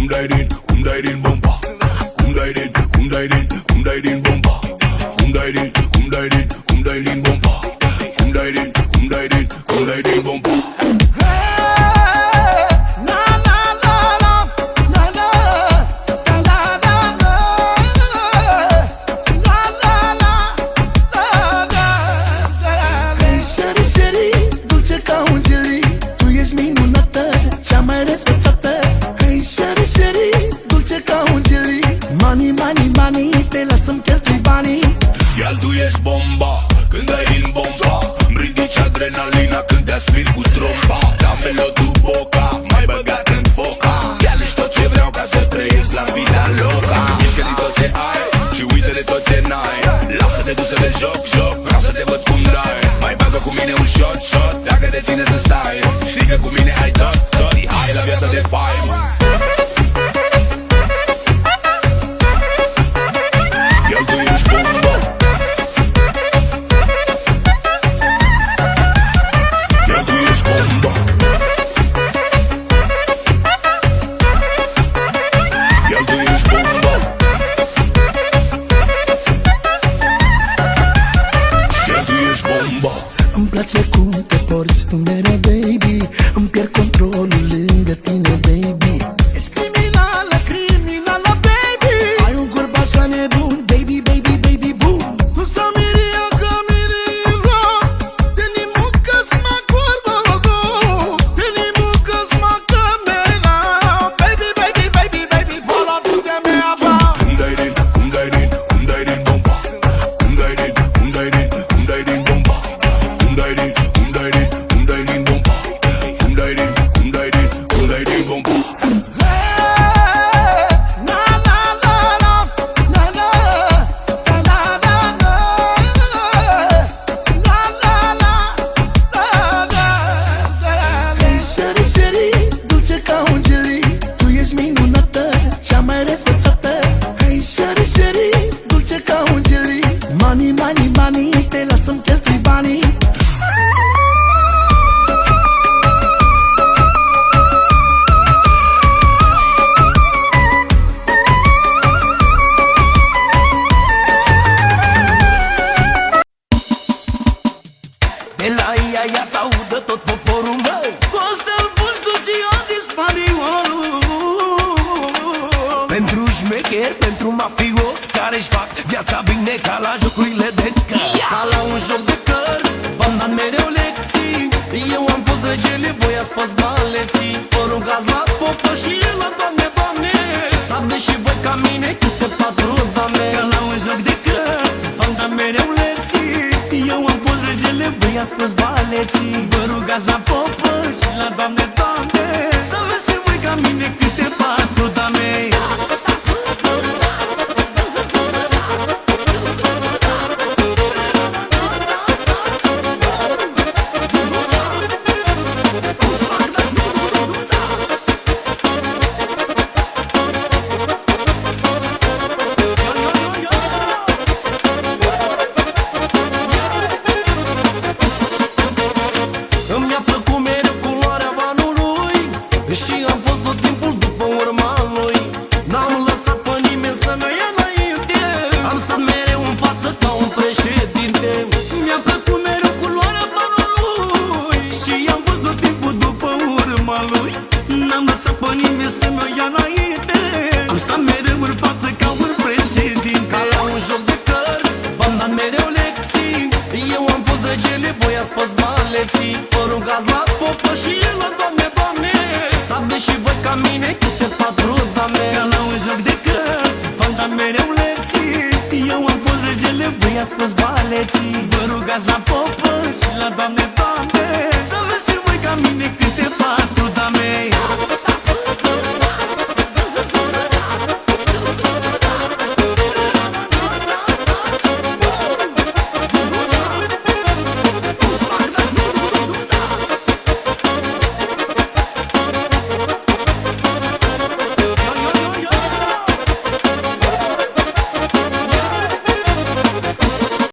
dai din bomba? Cum dai din bomba? Cum dai din bomba? Cum dai din bomba? Să-mi cheltui banii. Iar tu ești bomba, când dai din bomba. Îmi ridici adrenalina când te aspir cu tromba. Dame-lo tu boca, mai băgat în foca. Ia-le-și tot ce vreau ca să trăiesc la vida loca. Mișcă din tot ce ai și uite de tot ce n-ai. Lasă-te du să te joc, vreau să te văd cum dai. Mai bagă cu mine un shot, dacă te ține să stai. Știi că cu mine ai tot, hai la viața de faim. Îmi place cum te porți tu mereu, baby. Îmi pierd controlul lângă tine, baby. Ești criminală, baby. Ai un corp așa nebun, baby, baby, baby, boom. Tu să miria ca mirilo. De nimucas mă acordo. De nimucas mă camera. Baby, baby, baby, baby, bola tu de mea va. Cum dai din bomba? Cum dai din bomba? Cum dai din bomba? Cum dai din bomba? Dulce ca un jelly, tu ești minunată, cea mai răsfățată. Hei, sheri, dulce ca un jelly. Money, money, money, te las să-mi cheltui banii. De la ea s-audă tot poporul, măi. Costel Puștu și Adis Spaniolul. Pentru șmecheri, pentru mafioți care-și fac viața bine ca la jocurile de cărți. Ca la un joc de cărți, v-am dat mereu lecții. Eu am fost regele, voi ați fost maleții. Vă rugați la popă și la doamne, doamne. Să aveți și voi ca mine câte 4 dame. Ca la un joc de cărți, v-am dat mereu lecții. Eu am fost regele, voi ați fost maleții. Vă rugați la popă și la doamne, doamne. Să aveți și voi ca mine câte 4 dame. Mi-a plăcut mereu culoarea banului și am fost tot timpul după urma lui. N-am lăsat pe nimeni să-mi ia înainte. Am stat mereu în față ca un președinte. Mi-a plăcut mereu culoarea banului și am fost tot timpul după urma lui. N-am lăsat pe nimeni să-mi ia înainte. Am stat mereu în față ca un președinte. Ca la un joc de cărți, v-am dat mereu lecții. Eu am fost regele, voi ați fost maleții. Vă rugați la popă și la doamne, doamne. Să aveți și voi ca mine câte 4 dame. Ca la un joc de cărți, v-am dat mereu lecții. Eu am fost regele, voi ați fost maleții. Vă rugați la popă și la doamne, doamne. Să aveți și voi ca mine câte 4 dame.